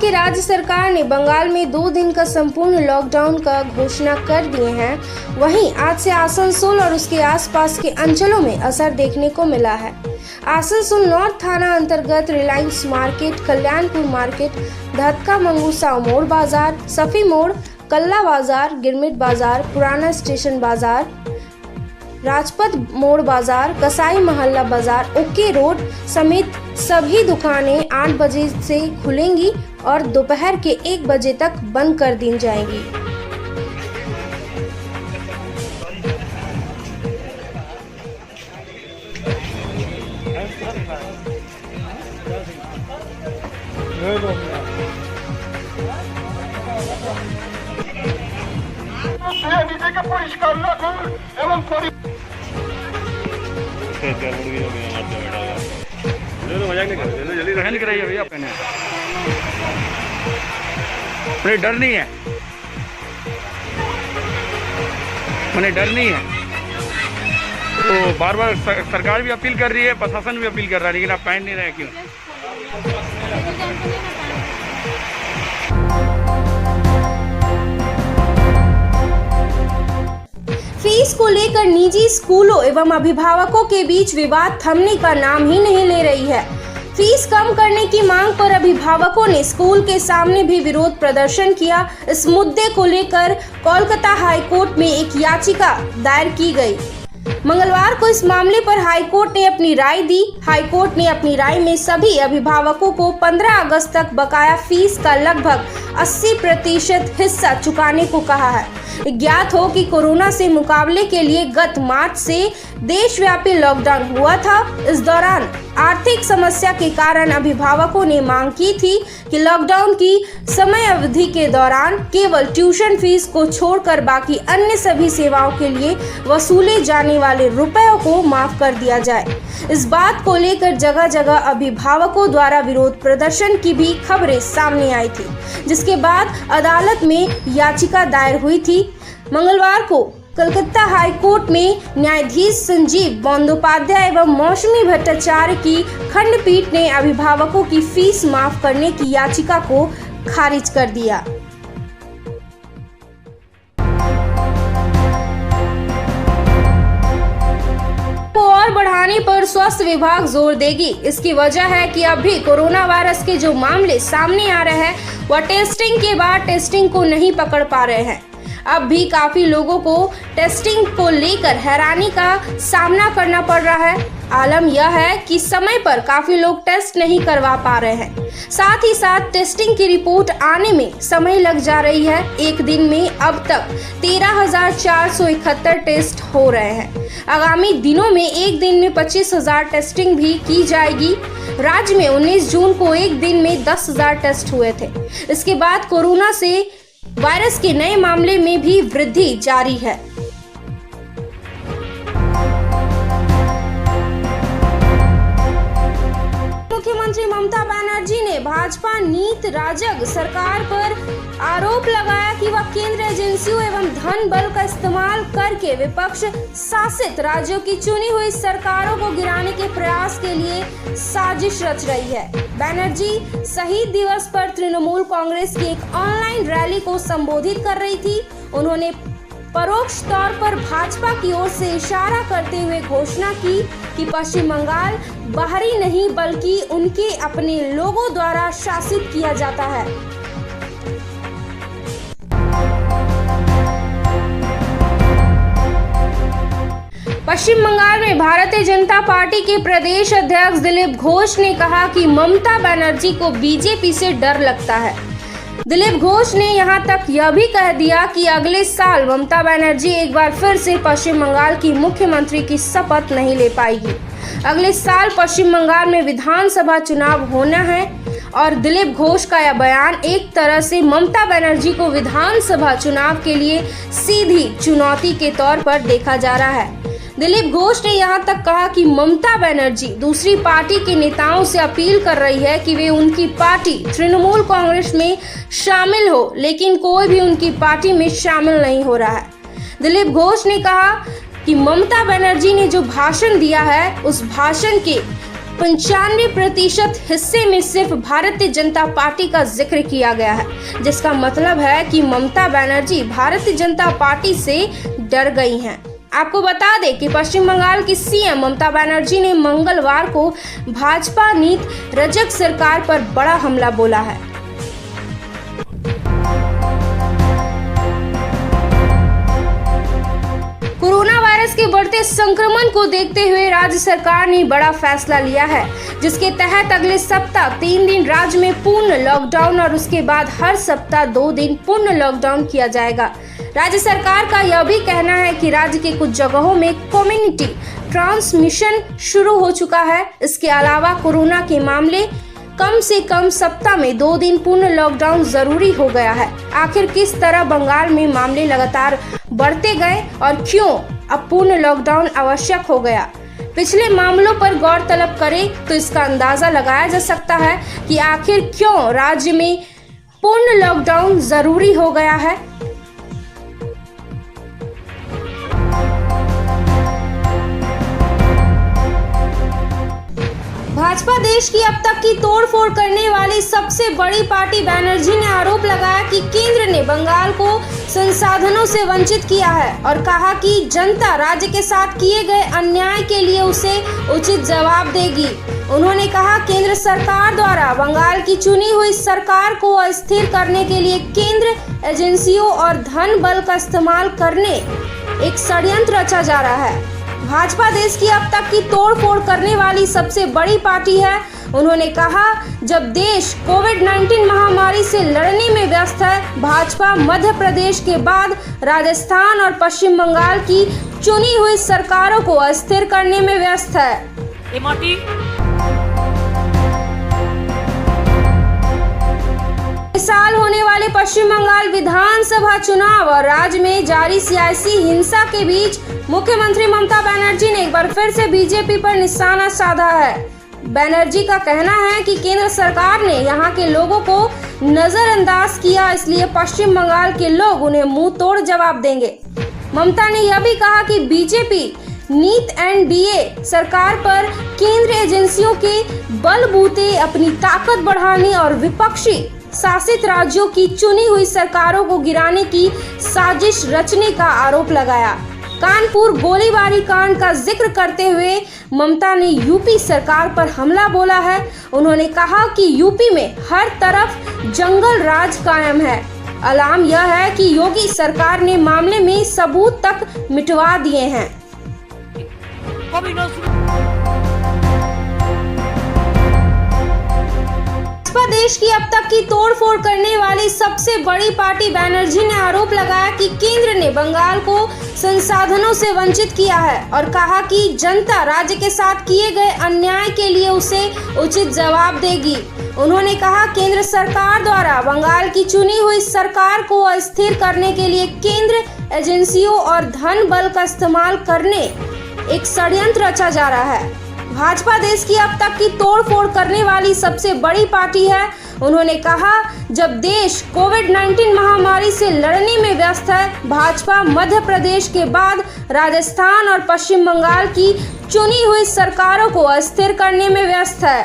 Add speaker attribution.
Speaker 1: हालांकि राज्य सरकार ने बंगाल में 2 दिन का संपूर्ण लॉकडाउन का घोषणा कर दिए हैं, वहीं आज से आसनसोल और उसके आसपास के अंचलों में असर देखने को मिला है। आसनसोल नॉर्थ थाना अंतर्गत रिलायंस मार्केट, कल्याणपुर मार्केट, धतका मंगूसा मोड़ बाजार, सफी मोड़, कल्ला बाजार, गिरमिट बाजार, पुराना स्टेशन बाजार, राजपथ मोड़ बाजार, कसाई मोहल्ला बाजार, ओके रोड समेत सभी दुकानें 8 बजे से खुलेंगी और दोपहर के 1 बजे तक बंद कर दी जाएंगी।
Speaker 2: मजाक नहीं कर जल्दी रहने कराइए भैया। आप कहने मुझे डर नहीं है, मुझे डर नहीं है। तो बार बार सरकार भी अपील कर रही है, प्रशासन भी अपील कर रहा है, लेकिन आप पहन नहीं रहे क्यों?
Speaker 1: फीस को लेकर निजी स्कूलों एवं अभिभावकों के बीच विवाद थमने का नाम ही नहीं ले रही है। फीस कम करने की मांग पर अभिभावकों ने स्कूल के सामने भी विरोध प्रदर्शन किया। इस मुद्दे को लेकर कोलकाता हाई कोर्ट में एक याचिका दायर की गई। मंगलवार को इस मामले पर हाईकोर्ट ने अपनी राय दी। हाईकोर्ट ने अपनी राय में सभी अभिभावकों को 15 अगस्त तक बकाया फीस का लगभग 80% हिस्सा चुकाने को कहा है। ज्ञात हो कि कोरोना से मुकाबले के लिए गत मार्च से देशव्यापी लॉकडाउन हुआ था। इस दौरान आर्थिक समस्या के कारण अभिभावकों ने मांग की थी कि लॉकडाउन की समय अवधि के दौरान केवल ट्यूशन फीस को छोड़कर बाकी अन्य सभी सेवाओं के लिए वसूले जाने वाले रुपयों को माफ कर दिया जाए। इस बात को लेकर जगह जगह अभिभावकों द्वारा विरोध प्रदर्शन की भी खबरें सामने आई थी, जिसके बाद अदालत में याचिका दायर हुई थी। मंगलवार को कलकत्ता हाई कोर्ट में न्यायाधीश संजीव बंदोपाध्याय एवं मौसमी भट्टाचार्य की खंडपीठ ने अभिभावकों की फीस माफ करने की याचिका को खारिज कर दिया। और बढ़ाने पर स्वास्थ्य विभाग जोर देगी। इसकी वजह है कि अभी कोरोना वायरस के जो मामले सामने आ रहे हैं वह टेस्टिंग के बाद टेस्टिंग को नहीं पकड़ पा रहे हैं। अब भी काफी लोगों को टेस्टिंग को लेकर हैरानी का सामना करना पड़ रहा है। आलम यह है कि समय पर काफी लोग टेस्ट नहीं करवा पा रहे हैं। साथ ही साथ टेस्टिंग की रिपोर्ट आने में समय लग जा रही है। एक दिन में अब तक 13,471 टेस्ट हो रहे हैं। आगामी दिनों में एक दिन में 25,000 टेस्टिंग भी की जाएगी। राज्य में 19 जून को एक दिन में 10,000 टेस्ट हुए थे। इसके बाद कोरोना से वायरस के नए मामले में भी वृद्धि जारी है। मुख्यमंत्री ममता बनर्जी ने भाजपा नीत राजग सरकार पर आरोप लगाया कि वह केंद्र एजेंसियों एवं धन बल का इस्तेमाल करके विपक्ष शासित राज्यों की चुनी हुई सरकारों को गिराने के प्रयास के लिए साजिश रच रही है। बनर्जी शहीद दिवस पर तृणमूल कांग्रेस की एक ऑनलाइन रैली को संबोधित कर रही थी। उन्होंने परोक्ष तौर पर भाजपा की ओर से इशारा करते हुए घोषणा की कि पश्चिम बंगाल बाहरी नहीं बल्कि उनके अपने लोगों द्वारा शासित किया जाता है। पश्चिम बंगाल में भारतीय जनता पार्टी के प्रदेश अध्यक्ष दिलीप घोष ने कहा कि ममता बनर्जी को बीजेपी से डर लगता है। दिलीप घोष ने यहां तक यह भी कह दिया कि अगले साल ममता बनर्जी एक बार फिर से पश्चिम बंगाल की मुख्यमंत्री की शपथ नहीं ले पाएगी। अगले साल पश्चिम बंगाल में विधानसभा चुनाव होना है और दिलीप घोष का यह बयान एक तरह से ममता बनर्जी को विधानसभा चुनाव के लिए सीधी चुनौती के तौर पर देखा जा रहा है। दिलीप घोष ने यहां तक कहा कि ममता बनर्जी दूसरी पार्टी के नेताओं से अपील कर रही है कि वे उनकी पार्टी तृणमूल कांग्रेस में शामिल हो, लेकिन कोई भी उनकी पार्टी में शामिल नहीं हो रहा है। दिलीप घोष ने कहा कि ममता बनर्जी ने जो भाषण दिया है उस भाषण के 95% हिस्से में सिर्फ भारतीय जनता पार्टी का जिक्र किया गया है, जिसका मतलब है कि ममता बनर्जी भारतीय जनता पार्टी से डर गई हैं। आपको बता दें कि पश्चिम बंगाल की सीएम ममता बनर्जी ने मंगलवार को भाजपा नीति रजक सरकार पर बड़ा हमला बोला है। कोरोना वायरस के बढ़ते संक्रमण को देखते हुए राज्य सरकार ने बड़ा फैसला लिया है, जिसके तहत अगले सप्ताह 3 दिन राज्य में पूर्ण लॉकडाउन और उसके बाद हर सप्ताह 2 दिन पूर्ण लॉकडाउन किया जाएगा। राज्य सरकार का यह भी कहना है कि राज्य के कुछ जगहों में कम्युनिटी ट्रांसमिशन शुरू हो चुका है। इसके अलावा कोरोना के मामले कम से कम सप्ताह में 2 दिन पूर्ण लॉकडाउन जरूरी हो गया है। आखिर किस तरह बंगाल में मामले लगातार बढ़ते गए और क्यों अब पूर्ण लॉकडाउन आवश्यक हो गया? पिछले मामलों पर गौर तलब करें तो इसका अंदाजा लगाया जा सकता है कि आखिर क्यों राज्य में पूर्ण लॉकडाउन जरूरी हो गया है। भाजपा देश की अब तक की तोड़फोड़ करने वाली सबसे बड़ी पार्टी बनर्जी ने आरोप लगाया कि केंद्र ने बंगाल को संसाधनों से वंचित किया है और कहा कि जनता राज्य के साथ किए गए अन्याय के लिए उसे उचित जवाब देगी। उन्होंने कहा केंद्र सरकार द्वारा बंगाल की चुनी हुई सरकार को अस्थिर करने के लिए केंद्र एजेंसियों और धन बल का इस्तेमाल करने एक षड्यंत्र रचा जा रहा है। भाजपा देश की अब तक की तोड़फोड़ करने वाली सबसे बड़ी पार्टी है। उन्होंने कहा जब देश कोविड-19 महामारी से लड़ने में व्यस्त है, भाजपा मध्य प्रदेश के बाद राजस्थान और पश्चिम बंगाल की चुनी हुई सरकारों को अस्थिर करने में व्यस्त है। इस साल होने वाले पश्चिम बंगाल विधानसभा चुनाव और राज्य में जारी सियासी हिंसा के बीच मुख्यमंत्री ममता बनर्जी ने एक बार फिर से बीजेपी पर निशाना साधा है। बनर्जी का कहना है कि केंद्र सरकार ने यहां के लोगों को नजरअंदाज किया, इसलिए पश्चिम बंगाल के लोग उन्हें मुंह तोड़ जवाब देंगे। ममता ने यह भी कहा कि बीजेपी नीति एनडीए सरकार पर केंद्रीय एजेंसियों के बलबूते अपनी ताकत बढ़ाने और विपक्षी शासित राज्यों की चुनी हुई सरकारों को गिराने की साजिश रचने का आरोप लगाया। कानपुर गोलीबारी कांड का जिक्र करते हुए ममता ने यूपी सरकार पर हमला बोला है। उन्होंने कहा कि यूपी में हर तरफ जंगल राज कायम है। अलार्म यह है कि योगी सरकार ने मामले में सबूत तक मिटवा दिए हैं। भाजपा देश की अब तक की तोड़फोड़ करने वाली सबसे बड़ी पार्टी बनर्जी ने आरोप लगाया कि केंद्र ने बंगाल को संसाधनों से वंचित किया है और कहा कि जनता राज्य के साथ किए गए अन्याय के लिए उसे उचित जवाब देगी। उन्होंने कहा केंद्र सरकार द्वारा बंगाल की चुनी हुई सरकार को अस्थिर करने के लिए केंद्र एजेंसियों और धन बल का इस्तेमाल करने एक षड्यंत्र रचा जा रहा है। भाजपा देश की अब तक की तोड़फोड़ करने वाली सबसे बड़ी पार्टी है। उन्होंने कहा जब देश कोविड-19 महामारी से लड़ने में व्यस्त है, भाजपा मध्य प्रदेश के बाद राजस्थान और पश्चिम बंगाल की चुनी हुई सरकारों को अस्थिर करने में व्यस्त है।